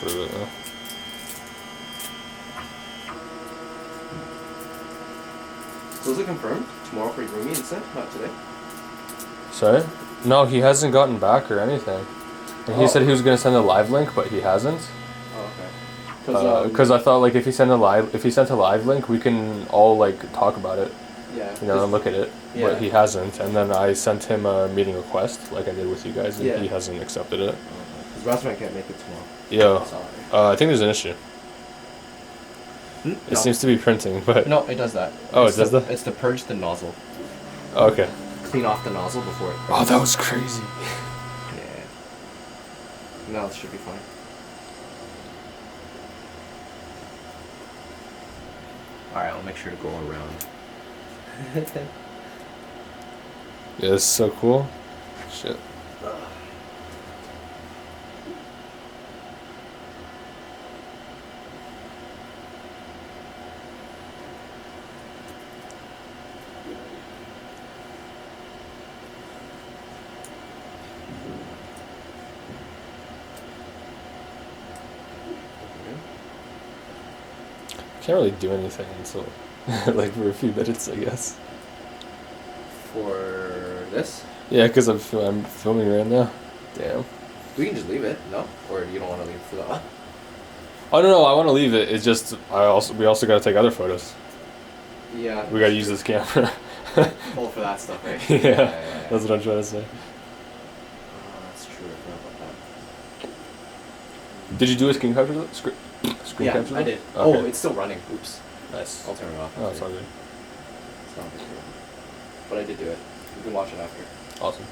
for a bit now. So is it confirmed? Tomorrow for Rumi instead? Not today? Sorry? No, he hasn't gotten back or anything. And he said he was gonna send a live link, but he hasn't. Oh, okay. Because I thought like if he sent a live link, we can all like talk about it. Yeah. You know, and look at it. Yeah. But he hasn't. And then I sent him a meeting request, like I did with you guys, and Yeah. he hasn't accepted it. Because Rasman can't make it tomorrow. Yeah. Sorry. I think there's an issue. It seems to be printing, but No, it does that. Oh, it does that? It's to purge the nozzle. okay. Clean off the nozzle before it. Oh, that was crazy. Yeah. Now it should be fine. Alright, I'll make sure to go around. Yeah, this is so cool. Shit. Can't really do anything until like for a few minutes, I guess. For this? Yeah, because I'm filming right now. Damn. We can just leave it, no? Or you don't want to leave it for that? Oh no, I want to leave it. It's just we also got to take other photos. Yeah. We got to use this camera. Oh, for that stuff, right? Yeah, that's what I'm trying to say. That's true. I forgot about that. Did you do a screen capture? Screen Yeah, capture? I did. Okay. Oh, it's still running. Oops. Nice. I'll turn it off. Oh, it's all good. It's not a big deal. But I did do it. You can watch it after. Awesome.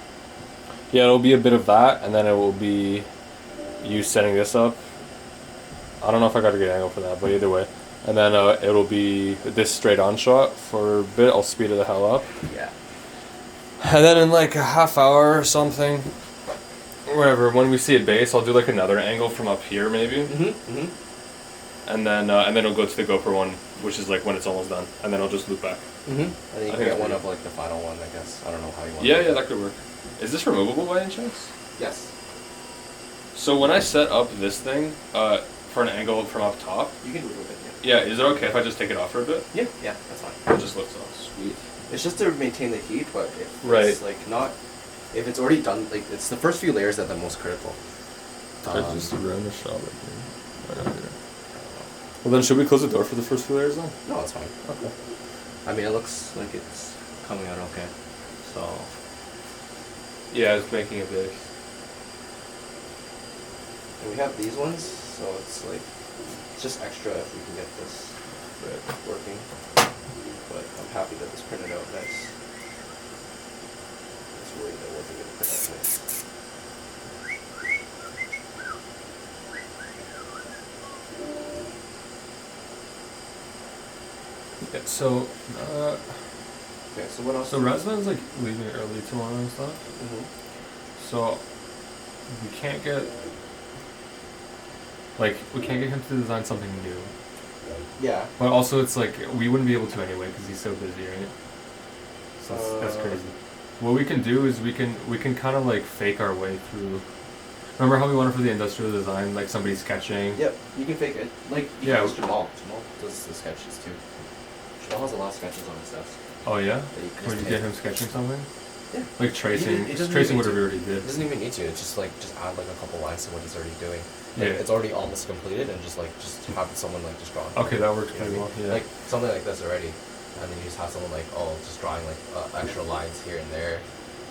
Yeah, it'll be a bit of that, and then it will be you setting this up. I don't know if I got a good angle for that, but either way. And then it'll be this straight on shot for a bit. I'll speed it the hell up. Yeah. And then in like a half hour or something, whatever, when we see it base, I'll do like another angle from up here maybe. And then it'll go to the GoPro one, which is like when it's almost done. And then I'll just loop back. And then you I can think get one that's of like the final one, I guess. I don't know how you want Yeah, to do that could work. Is this removable by any chance? Yes. So when I set up this thing for an angle from up top, You can remove it, yeah, is it okay if I just take it off for a bit? yeah. Yeah, that's fine. It just looks off. Sweet. It's just to maintain the heat, but if Right. it's like not, if it's already done, like it's the first few layers that are the most critical. I just ran the shot right here. Right out here. Well then, should we close the door for the first few layers then? No, it's fine. Okay. I mean, it looks like it's coming out okay. So. Yeah, it's making a big. And we have these ones, so it's like, it's just extra if we can get this working. But I'm happy that this printed out nice. I was worried that it wasn't going to print out nice. Yeah, so, Okay, so what else? so Razvan's like leaving early tomorrow and stuff. So we can't get him to design something new. Yeah. But also, it's like we wouldn't be able to anyway because he's so busy, right? So that's crazy. What we can do is we can kind of like fake our way through. Remember how we wanted for the industrial design, like somebody sketching? Yep, you can fake it. Like, you Yeah. can use Jamal. Jamal does the sketches too. Jamal has a lot of sketches on his desk. Oh yeah. That you can Would just you get take. him sketching something? Yeah. Like tracing, It doesn't tracing even whatever need we already did. It doesn't even need to. It's just like, just add like a couple lines to what he's already doing. Like, Yeah. it's already almost completed and just have someone like just draw it. Okay, that works You know pretty what I well. mean? Yeah. Like something like this already. And then you just have someone like, just drawing like extra lines here and there.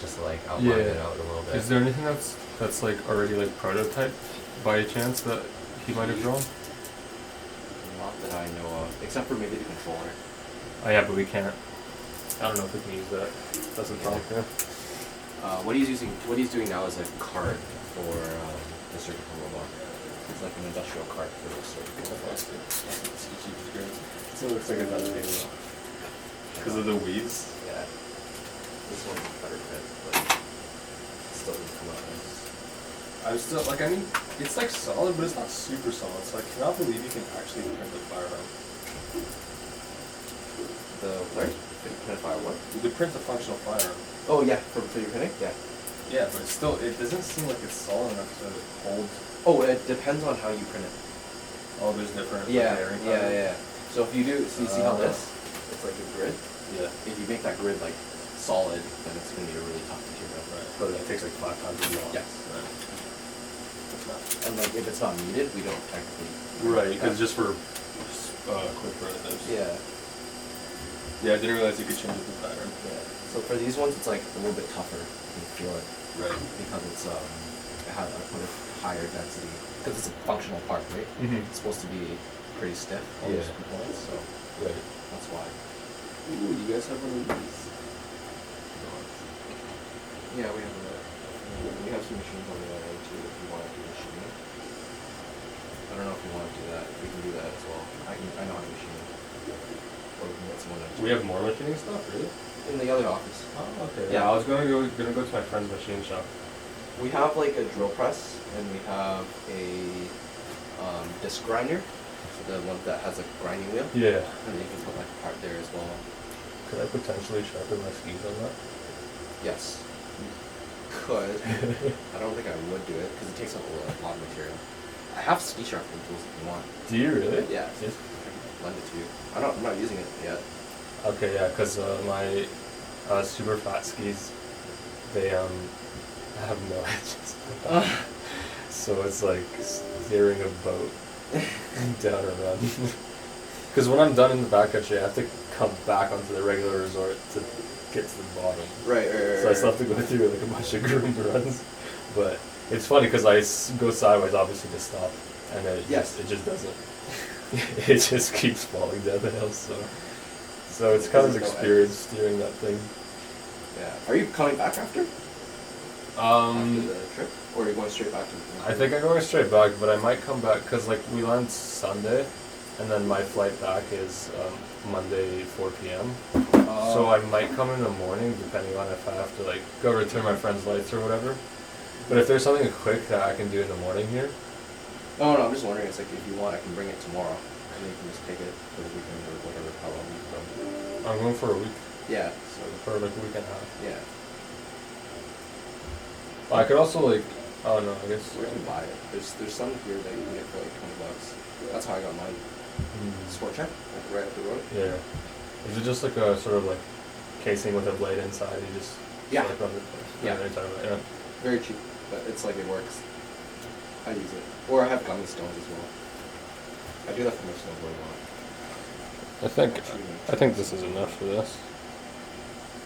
Just to like outline it out a little bit. Is there anything that's like already like prototype by chance that he might have drawn? Not that I know of. Except for maybe the controller. Oh yeah, but we can't. I don't know if we can use that. That's a problem. Yeah. What he's doing now is a cart for the surgical robot. It's like an industrial cart for the surgical robot. So it looks like it's not big enough. Because of the weeds? Yeah. This one's a better fit, but it still doesn't come out nice. I'm still, like, I mean, it's like solid, but it's not super solid, so I cannot believe you can actually print the firearm. The where? Can I fire what? You could print a functional firearm. Oh yeah, for your hitting? Yeah. Yeah, but it's still, it doesn't seem like it's solid enough to hold Oh, it depends on how you print it. Oh, there's different. Yeah, layering yeah, patterns? yeah. So if you do, so you see how this? It's like a grid. Yeah. If you make that grid like solid, then it's gonna be a really tough material. Right. But it takes like 5 times as long. Yes. Right. And like if it's not needed, we don't technically. Right, because just for quick primitives. Yeah. Yeah, I didn't realize you could change the pattern. Yeah. So for these ones, it's like a little bit tougher. You can feel it Right. because it's it has I put a higher density because it's a functional part, right? Mhm. It's supposed to be pretty stiff. All those Yeah. components, so Right. that's why. Ooh, you guys have one of these? Yeah, we have some machines on the other end too. If you want to do machining, I don't know if you want to do that. We can do that as well. I know how to machine. Or we can get someone to. We have more machining stuff, really? In the other office. Oh, okay. Yeah. I was gonna go to my friend's machine shop. We have like a drill press and we have a disc grinder, so the one that has a grinding wheel. Yeah. And then you can put like a part there as well. Could I potentially sharpen my skis on that? Yes. You could. I don't think I would do it because it takes up a lot of material. I have ski sharpening tools if you want. Do you really? Yeah. Yes. I can lend it to you. I'm not using it yet. Okay, yeah, because my super fat skis, they have no edges. So it's like steering a boat down a run. Because when I'm done in the backcountry, I have to come back onto the regular resort to get to the bottom. Right. So I still have to go through like a bunch of groomed runs. But it's funny because I go sideways, obviously, to stop, and it just doesn't. It just keeps falling down the hill. So it's kind of There's no experience steering that thing. Yeah. Are you coming back after the trip, or are you going straight back to? I think I'm going straight back, but I might come back because like we land Sunday, and then my flight back is Monday 4 p.m. So I might come in the morning, depending on if I have to like go return my friend's lights or whatever. But if there's something quick that I can do in the morning here. No, I'm just wondering. It's like if you want, I can bring it tomorrow, and then you can just take it for the weekend or whatever. How long you go? I'm going for a week. Yeah. So for like a week and a half. Yeah. I could also like, oh no, I guess. Where can you buy it? There's some here that you can get for like $20. That's how I got mine. Sport Check, like right up the road. Yeah. Is it just like a sort of like casing with a blade inside? You just Yeah. Like on the, Yeah. You're talking about, yeah. Very cheap, but it's like it works. I use it, or I have gummy stones as well. I do that for my snowboarding a lot. I think this is enough for this.